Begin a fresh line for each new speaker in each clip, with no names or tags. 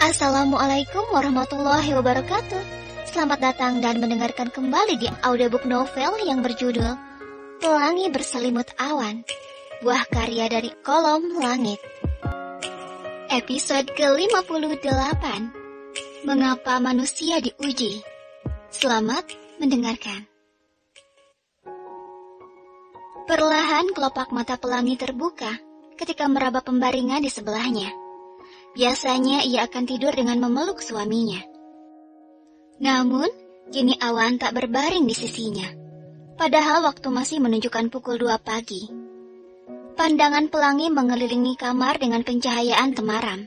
Assalamualaikum warahmatullahi wabarakatuh. Selamat datang dan mendengarkan kembali di audiobook novel yang berjudul Pelangi Berselimut Awan, buah karya dari Kolom Langit. Episode ke-58, Mengapa Manusia Diuji. Selamat mendengarkan. Perlahan kelopak mata Pelangi terbuka ketika meraba pembaringan di sebelahnya. Biasanya ia akan tidur dengan memeluk suaminya. Namun, kini Awan tak berbaring di sisinya. Padahal waktu masih menunjukkan pukul 2 pagi. Pandangan Pelangi mengelilingi kamar dengan pencahayaan temaram.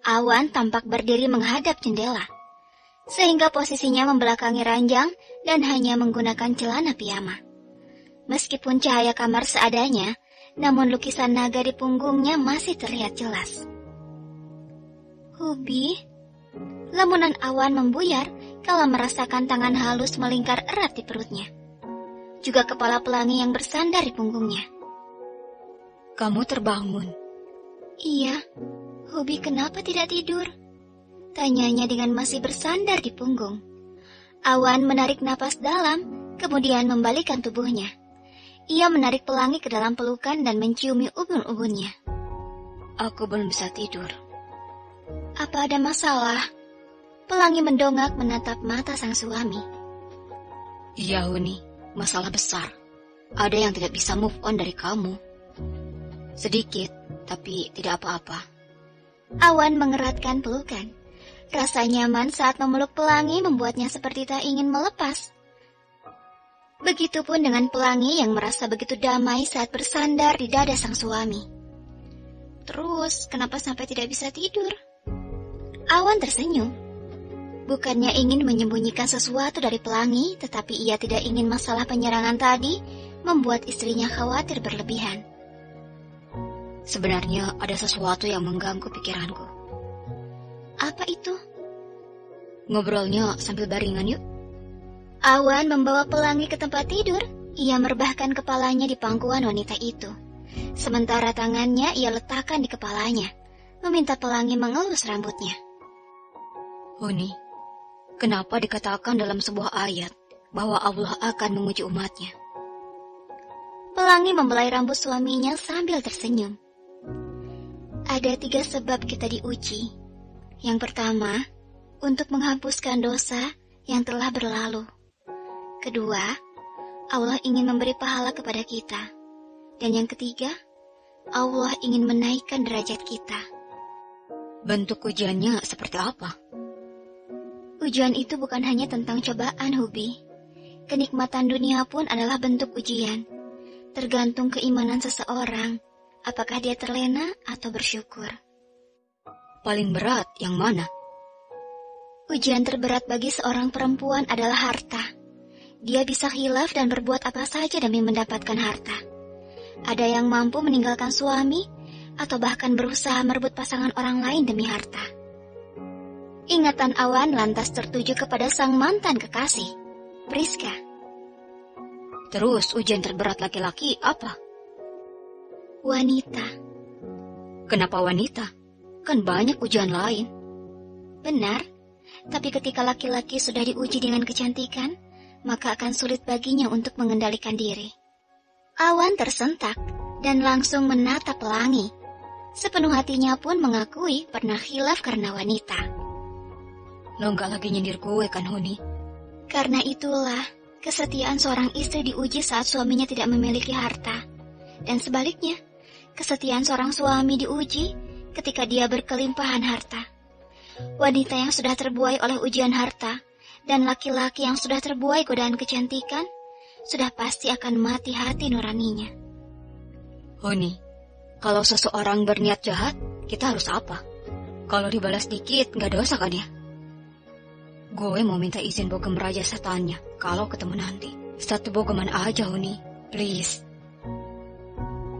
Awan tampak berdiri menghadap jendela, sehingga posisinya membelakangi ranjang dan hanya menggunakan celana piyama. Meskipun cahaya kamar seadanya, namun lukisan naga di punggungnya masih terlihat jelas. Hubi, lamunan Awan membuyar kala merasakan tangan halus melingkar erat di perutnya. Juga kepala Pelangi yang bersandar di punggungnya.
Kamu terbangun?
Iya, Hubi kenapa tidak tidur? Tanyanya dengan masih bersandar di punggung. Awan menarik napas dalam, kemudian membalikkan tubuhnya. Ia menarik Pelangi ke dalam pelukan dan menciumi ubun-ubunnya.
Aku belum bisa tidur.
Apa ada masalah? Pelangi mendongak menatap mata sang suami.
Iya, Huni, masalah besar. Ada yang tidak bisa move on dari kamu. Sedikit, tapi tidak apa-apa.
Awan mengeratkan pelukan. Rasa nyaman saat memeluk Pelangi membuatnya seperti tak ingin melepas. Begitupun dengan Pelangi yang merasa begitu damai saat bersandar di dada sang suami. Terus, kenapa sampai tidak bisa tidur? Awan tersenyum. Bukannya ingin menyembunyikan sesuatu dari Pelangi, tetapi ia tidak ingin masalah penyerangan tadi membuat istrinya khawatir berlebihan.
Sebenarnya ada sesuatu yang mengganggu pikiranku.
Apa itu?
Ngobrolnya sambil baringan yuk.
Awan membawa Pelangi ke tempat tidur. Ia merebahkan kepalanya di pangkuan wanita itu. Sementara tangannya ia letakkan di kepalanya, meminta Pelangi mengelus rambutnya.
Huni, kenapa dikatakan dalam sebuah ayat bahwa Allah akan menguji umatnya?
Pelangi membelai rambut suaminya sambil tersenyum. Ada 3 sebab kita diuji. Yang pertama, untuk menghapuskan dosa yang telah berlalu. Kedua, Allah ingin memberi pahala kepada kita. Dan yang ketiga, Allah ingin menaikkan derajat kita.
Bentuk ujiannya seperti apa?
Ujian itu bukan hanya tentang cobaan, Hubi. Kenikmatan dunia pun adalah bentuk ujian. Tergantung keimanan seseorang, apakah dia terlena atau bersyukur.
Paling berat yang mana?
Ujian terberat bagi seorang perempuan adalah harta. Dia bisa khilaf dan berbuat apa saja demi mendapatkan harta. Ada yang mampu meninggalkan suami, atau bahkan berusaha merebut pasangan orang lain demi harta. Ingatan Awan lantas tertuju kepada sang mantan kekasih, Priska.
Terus ujian terberat laki-laki apa?
Wanita.
Kenapa wanita? Kan banyak ujian lain.
Benar, tapi ketika laki-laki sudah diuji dengan kecantikan, maka akan sulit baginya untuk mengendalikan diri. Awan tersentak dan langsung menatap Pelangi. Sepenuh hatinya pun mengakui pernah khilaf karena wanita.
Lo gak lagi nyindir gue kan, Huni?
Karena itulah, kesetiaan seorang istri diuji saat suaminya tidak memiliki harta. Dan sebaliknya, kesetiaan seorang suami diuji ketika dia berkelimpahan harta. Wanita yang sudah terbuai oleh ujian harta, dan laki-laki yang sudah terbuai godaan kecantikan, sudah pasti akan mati hati nuraninya.
Huni, kalau seseorang berniat jahat, kita harus apa? Kalau dibalas dikit, gak dosa kan ya? Gue mau minta izin bogem raja setannya kalau ketemu nanti. 1 bogeman aja, Huni. Please.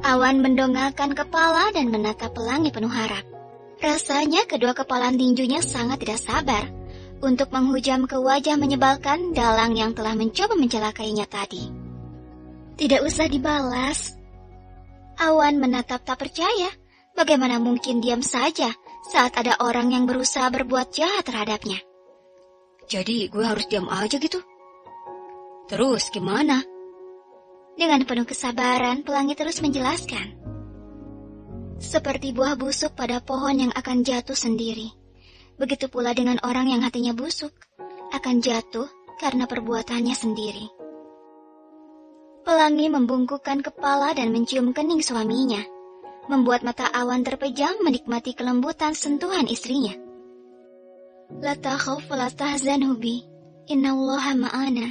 Awan mendongakkan kepala dan menatap Pelangi penuh harap. Rasanya kedua kepala tinjunya sangat tidak sabar untuk menghujam ke wajah menyebalkan dalang yang telah mencoba mencelakainya tadi. Tidak usah dibalas. Awan menatap tak percaya. Bagaimana mungkin diam saja saat ada orang yang berusaha berbuat jahat terhadapnya.
Jadi gue harus diam aja gitu? Terus gimana?
Dengan penuh kesabaran, pelangi terus menjelaskan. Seperti buah busuk pada pohon yang akan jatuh sendiri. Begitu pula dengan orang yang hatinya busuk, akan jatuh karena perbuatannya sendiri. Pelangi membungkukkan kepala dan mencium kening suaminya, membuat mata Awan terpejam menikmati kelembutan sentuhan istrinya. La takhaf wa la tahzan Hubi, innallaha ma'ana.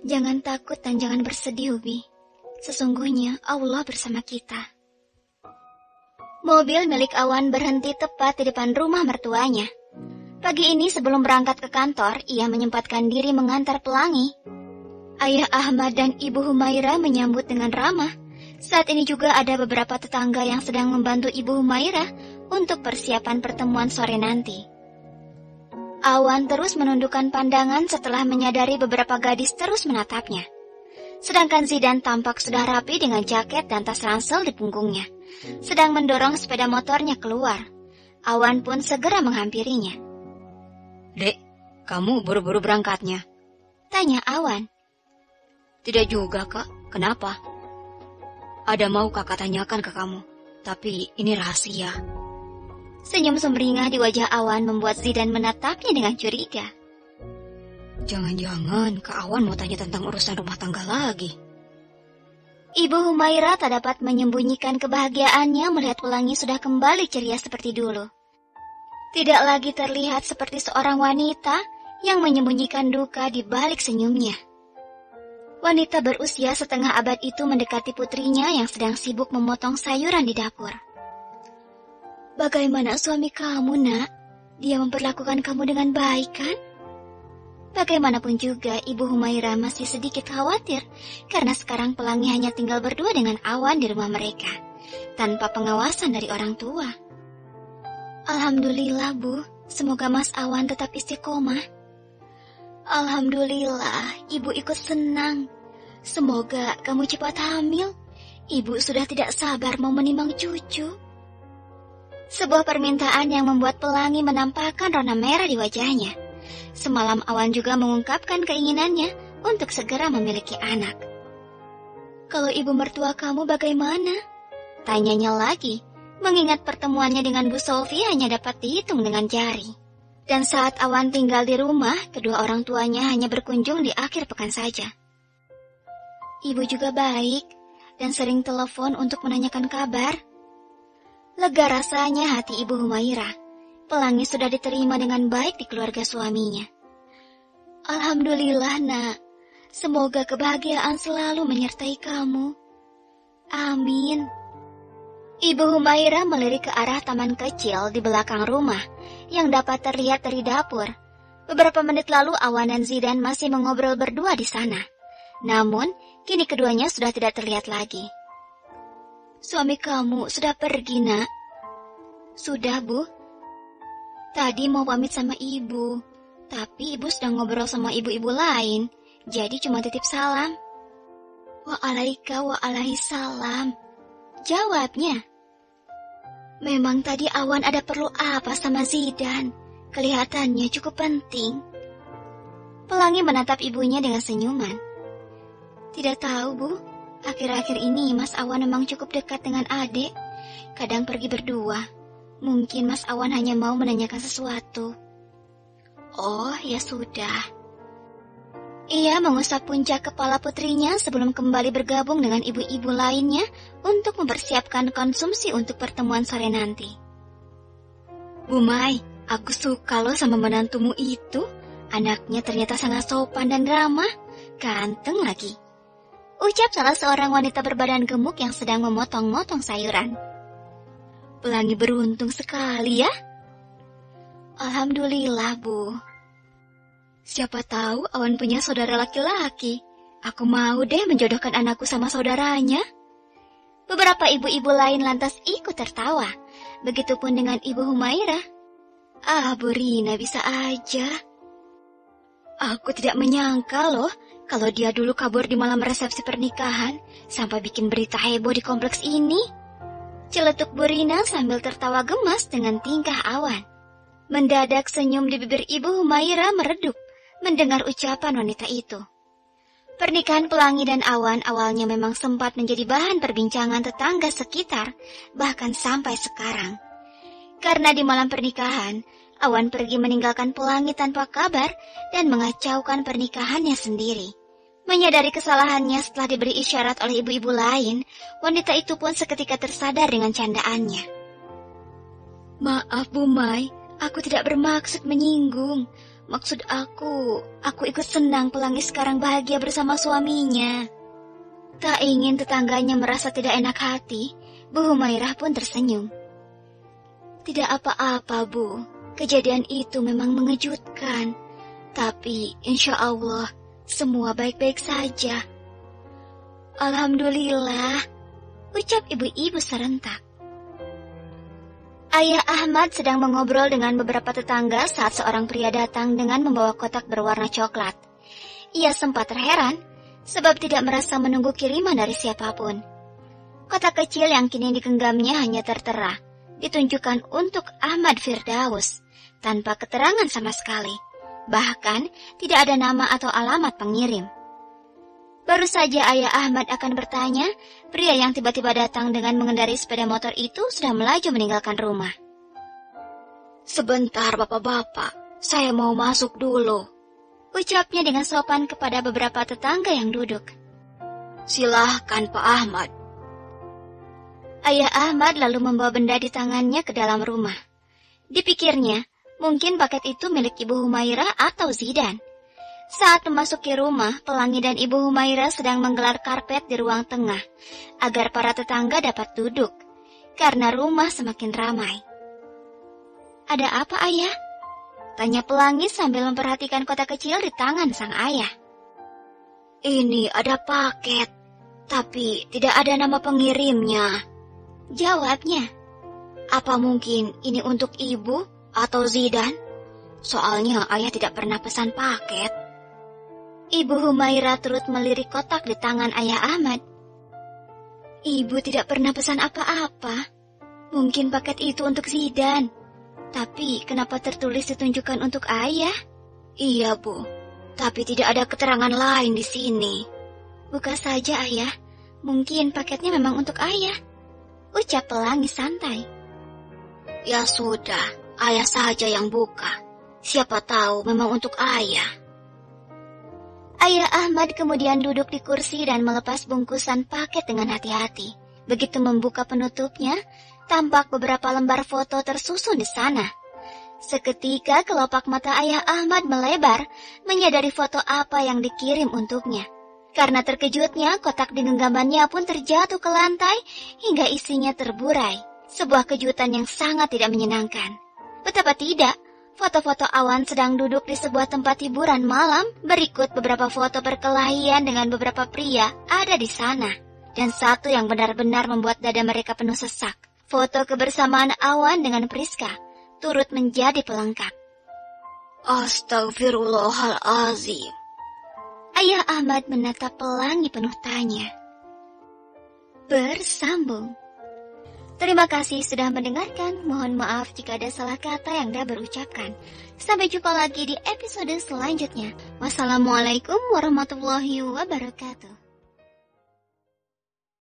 Jangan takut dan jangan bersedih Hubi, sesungguhnya Allah bersama kita. Mobil milik Awan berhenti tepat di depan rumah mertuanya. Pagi ini sebelum berangkat ke kantor, ia menyempatkan diri mengantar Pelangi. Ayah Ahmad dan Ibu Humaira menyambut dengan ramah. Saat ini juga ada beberapa tetangga yang sedang membantu Ibu Humaira untuk persiapan pertemuan sore nanti. Awan terus menundukkan pandangan setelah menyadari beberapa gadis terus menatapnya. Sedangkan Zidan tampak sudah rapi dengan jaket dan tas ransel di punggungnya, sedang mendorong sepeda motornya keluar. Awan pun segera menghampirinya.
Dek, kamu buru-buru berangkatnya?
Tanya Awan.
Tidak juga, Kak. Kenapa? Ada mau kakak tanyakan ke kamu, tapi ini rahasia.
Senyum sumringah di wajah Awan membuat Zidan menatapnya dengan curiga.
Jangan-jangan Kak Awan mau tanya tentang urusan rumah tangga lagi.
Ibu Humaira tak dapat menyembunyikan kebahagiaannya melihat Pelangi sudah kembali ceria seperti dulu. Tidak lagi terlihat seperti seorang wanita yang menyembunyikan duka di balik senyumnya. Wanita berusia setengah abad itu mendekati putrinya yang sedang sibuk memotong sayuran di dapur. Bagaimana suami kamu, nak? Dia memperlakukan kamu dengan baik, kan? Bagaimanapun juga, Ibu Humaira masih sedikit khawatir karena sekarang Pelangi hanya tinggal berdua dengan Awan di rumah mereka, tanpa pengawasan dari orang tua. Alhamdulillah, Bu. Semoga Mas Awan tetap istiqomah. Alhamdulillah, Ibu ikut senang. Semoga kamu cepat hamil. Ibu sudah tidak sabar mau menimang cucu. Sebuah permintaan yang membuat Pelangi menampakkan rona merah di wajahnya. Semalam Awan juga mengungkapkan keinginannya untuk segera memiliki anak. Kalau ibu mertua kamu bagaimana? Tanyanya lagi, mengingat pertemuannya dengan Bu Sofi hanya dapat dihitung dengan jari. Dan saat Awan tinggal di rumah, kedua orang tuanya hanya berkunjung di akhir pekan saja. Ibu juga baik, dan sering telepon untuk menanyakan kabar. Lega rasanya hati Ibu Humaira. Pelangi sudah diterima dengan baik di keluarga suaminya. Alhamdulillah, nak. Semoga kebahagiaan selalu menyertai kamu. Amin. Ibu Humaira melirik ke arah taman kecil di belakang rumah yang dapat terlihat dari dapur. Beberapa menit lalu Awan dan Zidan masih mengobrol berdua di sana. Namun, kini keduanya sudah tidak terlihat lagi. Suami kamu sudah pergi, nak? Sudah, Bu. Tadi mau pamit sama ibu, tapi ibu sedang ngobrol sama ibu-ibu lain, jadi cuma titip salam. Wa'alaika wa'alaihissalam. Jawabnya. Memang tadi Awan ada perlu apa sama Zidan? Kelihatannya cukup penting. Pelangi menatap ibunya dengan senyuman. Tidak tahu, Bu. Akhir-akhir ini Mas Awan memang cukup dekat dengan adik. Kadang pergi berdua. Mungkin Mas Awan hanya mau menanyakan sesuatu. Oh, ya sudah. Ia mengusap puncak kepala putrinya sebelum kembali bergabung dengan ibu-ibu lainnya untuk mempersiapkan konsumsi untuk pertemuan sore nanti. Bu Mai, aku suka loh sama menantumu itu. Anaknya ternyata sangat sopan dan ramah, ganteng lagi. Ucap salah seorang wanita berbadan gemuk yang sedang memotong-motong sayuran. Pelangi beruntung sekali ya. Alhamdulillah, Bu. Siapa tahu Awan punya saudara laki-laki. Aku mau deh menjodohkan anakku sama saudaranya. Beberapa ibu-ibu lain lantas ikut tertawa. Begitupun dengan Ibu Humaira. Ah, Bu Rina bisa aja. Aku tidak menyangka loh kalau dia dulu kabur di malam resepsi pernikahan sampai bikin berita heboh di kompleks ini. Celetuk Bu Rina sambil tertawa gemas dengan tingkah Awan. Mendadak senyum di bibir Ibu Humaira meredup mendengar ucapan wanita itu. Pernikahan Pelangi dan Awan awalnya memang sempat menjadi bahan perbincangan tetangga sekitar, bahkan sampai sekarang. Karena di malam pernikahan, Awan pergi meninggalkan Pelangi tanpa kabar dan mengacaukan pernikahannya sendiri. Menyadari kesalahannya setelah diberi isyarat oleh ibu-ibu lain, wanita itu pun seketika tersadar dengan candaannya.
Maaf Bu Mai, aku tidak bermaksud menyinggung. Maksud aku ikut senang Pelangi sekarang bahagia bersama suaminya.
Tak ingin tetangganya merasa tidak enak hati, Bu Humairah pun tersenyum.
Tidak apa-apa Bu, kejadian itu memang mengejutkan. Tapi insya Allah semua baik-baik saja.
Alhamdulillah, ucap ibu-ibu serentak. Ayah Ahmad sedang mengobrol dengan beberapa tetangga saat seorang pria datang dengan membawa kotak berwarna coklat. Ia sempat terheran, sebab tidak merasa menunggu kiriman dari siapapun. Kotak kecil yang kini digenggamnya hanya tertera, ditunjukkan untuk Ahmad Firdaus, tanpa keterangan sama sekali. Bahkan, tidak ada nama atau alamat pengirim. Baru saja Ayah Ahmad akan bertanya, pria yang tiba-tiba datang dengan mengendarai sepeda motor itu sudah melaju meninggalkan rumah.
Sebentar bapak-bapak, saya mau masuk dulu,
ucapnya dengan sopan kepada beberapa tetangga yang duduk.
Silahkan Pak Ahmad.
Ayah Ahmad lalu membawa benda di tangannya ke dalam rumah. Dipikirnya, mungkin paket itu milik Ibu Humaira atau Zidan. Saat memasuki rumah, Pelangi dan Ibu Humaira sedang menggelar karpet di ruang tengah, agar para tetangga dapat duduk, karena rumah semakin ramai. Ada apa, Ayah? Tanya Pelangi sambil memperhatikan kotak kecil di tangan sang ayah.
Ini ada paket, tapi tidak ada nama pengirimnya,
jawabnya.
Apa mungkin ini untuk ibu atau Zidan? Soalnya ayah tidak pernah pesan paket.
Ibu Humaira turut melirik kotak di tangan Ayah Ahmad.
Ibu tidak pernah pesan apa-apa.
Mungkin paket itu untuk Zidan. Tapi kenapa tertulis ditunjukkan untuk ayah?
Iya Bu, tapi tidak ada keterangan lain di sini.
Buka saja Ayah, mungkin paketnya memang untuk ayah, ucap Pelangi santai.
Ya sudah, ayah saja yang buka. Siapa tahu memang untuk ayah.
Ayah Ahmad kemudian duduk di kursi dan melepas bungkusan paket dengan hati-hati. Begitu membuka penutupnya, tampak beberapa lembar foto tersusun di sana. Seketika kelopak mata Ayah Ahmad melebar, menyadari foto apa yang dikirim untuknya. Karena terkejutnya, kotak di genggamannya pun terjatuh ke lantai hingga isinya terburai. Sebuah kejutan yang sangat tidak menyenangkan. Betapa tidak, foto-foto Awan sedang duduk di sebuah tempat hiburan malam, berikut beberapa foto perkelahian dengan beberapa pria ada di sana. Dan satu yang benar-benar membuat dada mereka penuh sesak. Foto kebersamaan Awan dengan Priska turut menjadi pelengkap.
Astagfirullahalazim.
Ayah Ahmad menatap Pelangi penuh tanya. Bersambung. Terima kasih sudah mendengarkan. Mohon maaf jika ada salah kata yang dah berucapkan. Sampai jumpa lagi di episode selanjutnya. Wassalamualaikum warahmatullahi wabarakatuh.